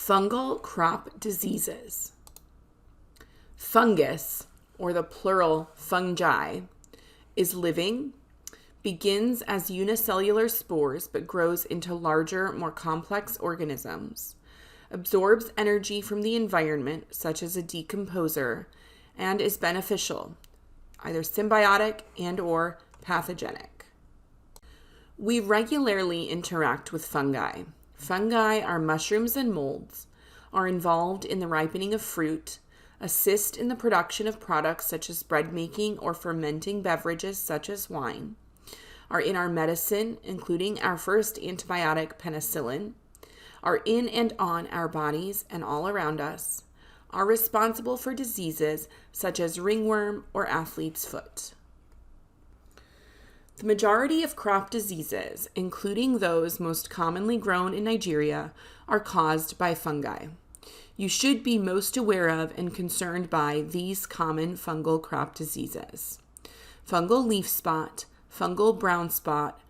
Fungal crop diseases. Fungus, or the plural fungi, is living, begins as unicellular spores but grows into larger, more complex organisms, absorbs energy from the environment, such as a decomposer, and is beneficial, either symbiotic and/or pathogenic. We regularly interact with fungi. Fungi are mushrooms and molds, are involved in the ripening of fruit, assist in the production of products such as bread making or fermenting beverages such as wine, are in our medicine, including our first antibiotic penicillin, are in and on our bodies and all around us, are responsible for diseases such as ringworm or athlete's foot. The majority of crop diseases, including those most commonly grown in Nigeria, are caused by fungi. You should be most aware of and concerned by these common fungal crop diseases: fungal leaf spot, fungal brown spot,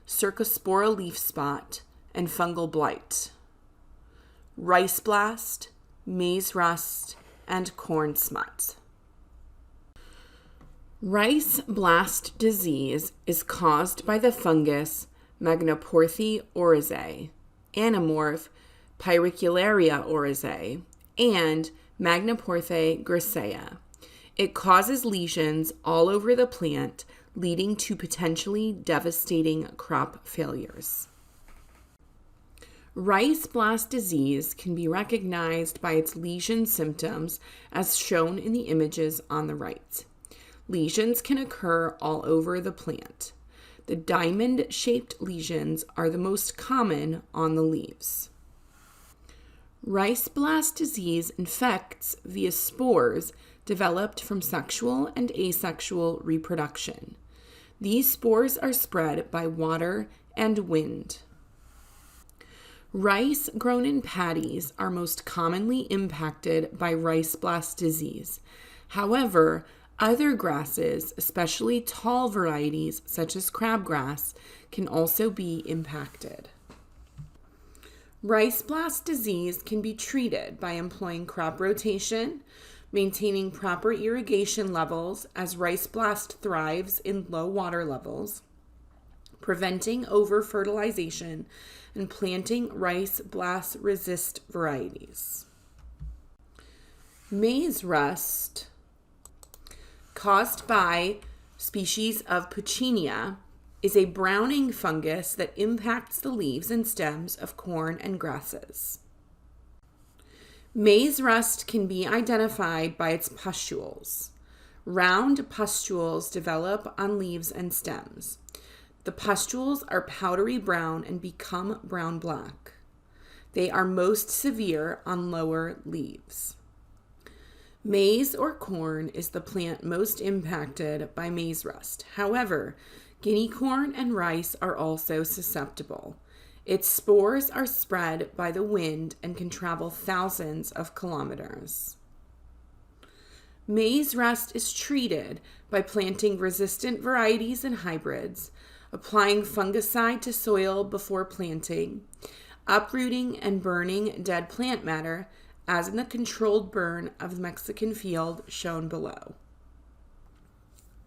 cercospora leaf spot, and fungal blight, rice blast, maize rust, and corn smut. Rice blast disease is caused by the fungus Magnaporthe oryzae, Anamorph Pyricularia oryzae, and Magnaporthe griseae. It causes lesions all over the plant, leading to potentially devastating crop failures. Rice blast disease can be recognized by its lesion symptoms as shown in the images on the right. Lesions can occur all over the plant. The diamond-shaped lesions are the most common on the leaves. Rice blast disease infects via spores developed from sexual and asexual reproduction. These spores are spread by water and wind. Rice grown in paddies are most commonly impacted by rice blast disease. However, other grasses, especially tall varieties such as crabgrass, can also be impacted. Rice blast disease can be treated by employing crop rotation, maintaining proper irrigation levels as rice blast thrives in low water levels, preventing over-fertilization, and planting rice blast resist varieties. Maize rust, caused by species of Puccinia, is a browning fungus that impacts the leaves and stems of corn and grasses. Maize rust can be identified by its pustules. Round pustules develop on leaves and stems. The pustules are powdery brown and become brown-black. They are most severe on lower leaves. Maize or corn is the plant most impacted by maize rust. However, guinea corn and rice are also susceptible. Its spores are spread by the wind and can travel thousands of kilometers. Maize rust is treated by planting resistant varieties and hybrids, applying fungicide to soil before planting, uprooting and burning dead plant matter, as in the controlled burn of the Mexican field shown below.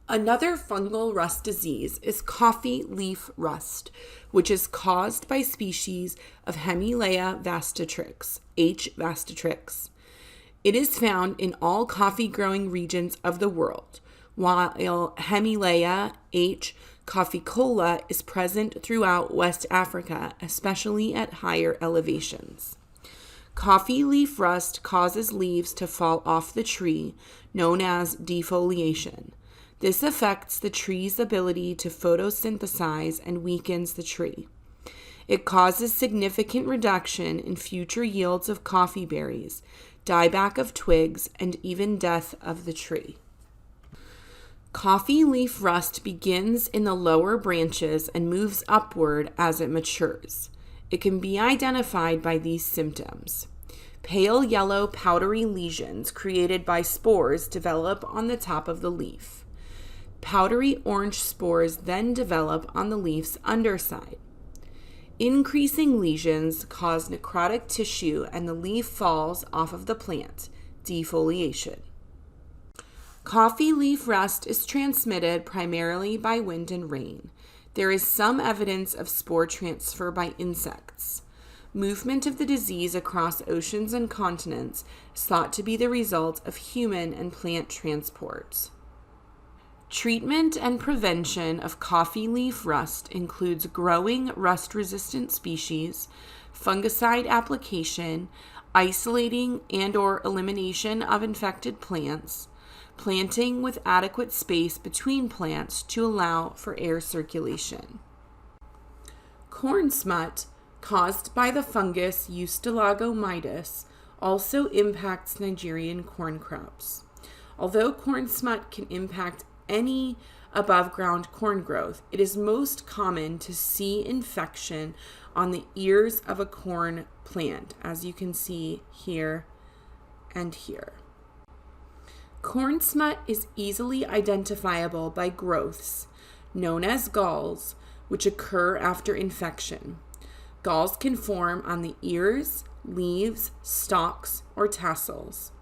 Another fungal rust disease is coffee leaf rust, which is caused by species of Hemilea vastatrix, H. vastatrix. It is found in all coffee-growing regions of the world, while Hemilea H. coffeicola is present throughout West Africa, especially at higher elevations. Coffee leaf rust causes leaves to fall off the tree, known as defoliation. This affects the tree's ability to photosynthesize and weakens the tree. It causes significant reduction in future yields of coffee berries, dieback of twigs, and even death of the tree. Coffee leaf rust begins in the lower branches and moves upward as it matures. It can be identified by these symptoms. Pale yellow powdery lesions created by spores develop on the top of the leaf. Powdery orange spores then develop on the leaf's underside. Increasing lesions cause necrotic tissue and the leaf falls off of the plant, defoliation. Coffee leaf rust is transmitted primarily by wind and rain. There is some evidence of spore transfer by insects. Movement of the disease across oceans and continents is thought to be the result of human and plant transport. Treatment and prevention of coffee leaf rust includes growing rust-resistant species, fungicide application, isolating and/or elimination of infected plants, planting with adequate space between plants to allow for air circulation. Corn smut, caused by the fungus Eustalago also impacts Nigerian corn crops. Although corn smut can impact any above-ground corn growth, it is most common to see infection on the ears of a corn plant, as you can see here and here. Corn smut is easily identifiable by growths known as galls, which occur after infection. Galls can form on the ears, leaves, stalks, or tassels.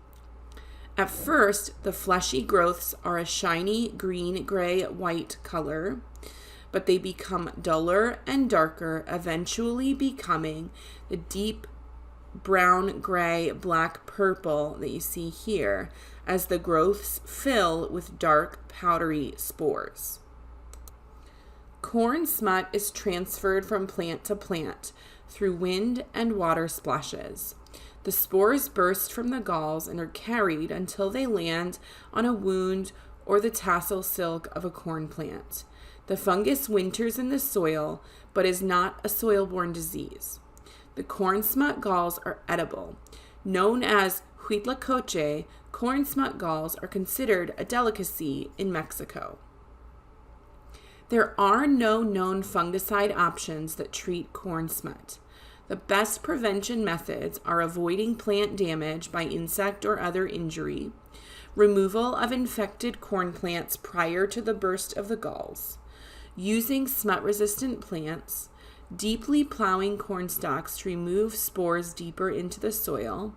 At first, the fleshy growths are a shiny green, gray, white color, but they become duller and darker, eventually becoming the deep brown, gray, black, purple that you see here as the growths fill with dark, powdery spores. Corn smut is transferred from plant to plant through wind and water splashes. The spores burst from the galls and are carried until they land on a wound or the tassel silk of a corn plant. The fungus winters in the soil, but is not a soil-borne disease. The corn smut galls are edible. Known as huitlacoche, corn smut galls are considered a delicacy in Mexico. There are no known fungicide options that treat corn smut. The best prevention methods are avoiding plant damage by insect or other injury, removal of infected corn plants prior to the burst of the galls, using smut-resistant plants, deeply plowing corn stalks to remove spores deeper into the soil,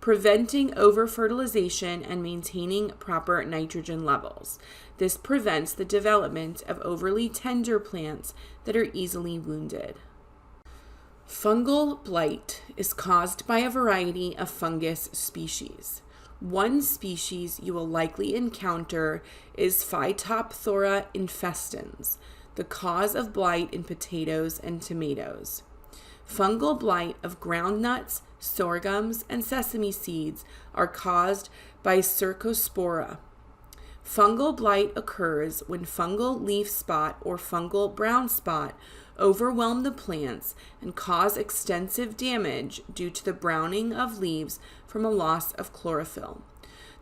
preventing over-fertilization and maintaining proper nitrogen levels. This prevents the development of overly tender plants that are easily wounded. Fungal blight is caused by a variety of fungus species. One species you will likely encounter is Phytophthora infestans, the cause of blight in potatoes and tomatoes. Fungal blight of groundnuts, sorghums, and sesame seeds are caused by Cercospora. Fungal blight occurs when fungal leaf spot or fungal brown spot overwhelm the plants and cause extensive damage due to the browning of leaves from a loss of chlorophyll.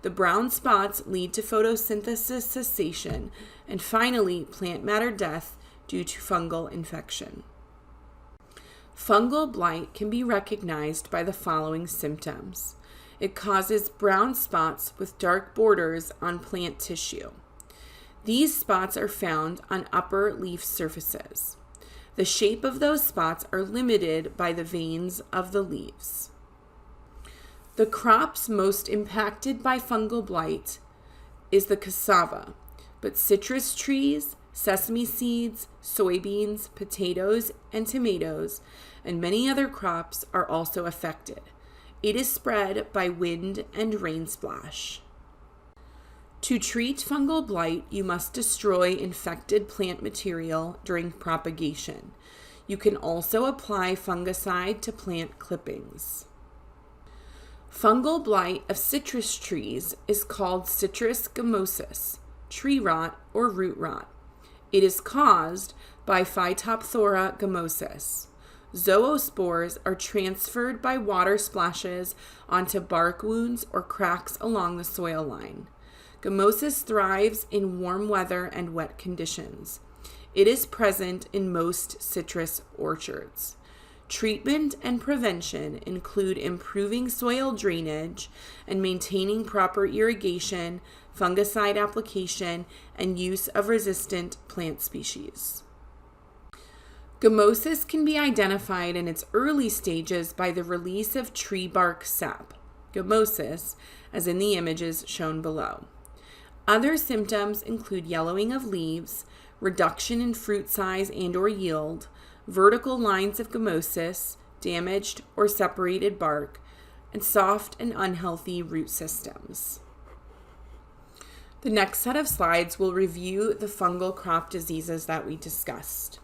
The brown spots lead to photosynthesis cessation and finally plant matter death due to fungal infection. Fungal blight can be recognized by the following symptoms. It causes brown spots with dark borders on plant tissue. These spots are found on upper leaf surfaces. The shape of those spots are limited by the veins of the leaves. The crops most impacted by fungal blight is the cassava, but citrus trees, sesame seeds, soybeans, potatoes, and tomatoes, and many other crops are also affected. It is spread by wind and rain splash. To treat fungal blight, you must destroy infected plant material during propagation. You can also apply fungicide to plant clippings. Fungal blight of citrus trees is called citrus gummosis, tree rot, or root rot. It is caused by Phytophthora gummosis. Zoospores are transferred by water splashes onto bark wounds or cracks along the soil line. Gummosis thrives in warm weather and wet conditions. It is present in most citrus orchards. Treatment and prevention include improving soil drainage and maintaining proper irrigation, fungicide application, and use of resistant plant species. Gummosis can be identified in its early stages by the release of tree bark sap, gummosis, as in the images shown below. Other symptoms include yellowing of leaves, reduction in fruit size and/or yield, vertical lines of gummosis, damaged or separated bark, and soft and unhealthy root systems. The next set of slides will review the fungal crop diseases that we discussed.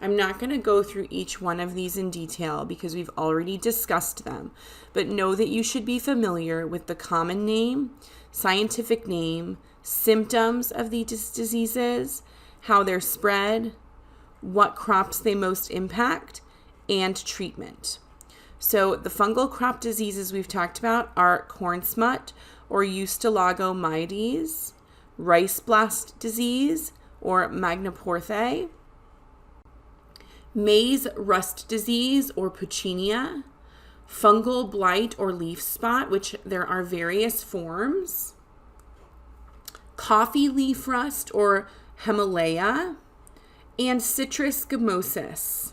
I'm not going to go through each one of these in detail because we've already discussed them, but know that you should be familiar with the common name, scientific name, symptoms of these diseases, how they're spread, what crops they most impact, and treatment. So the fungal crop diseases we've talked about are corn smut or Eustolagomyides, rice blast disease or Magnaporthe, maize rust disease or Puccinia, fungal blight or leaf spot, which there are various forms, coffee leaf rust or Himalaya, and citrus gummosis.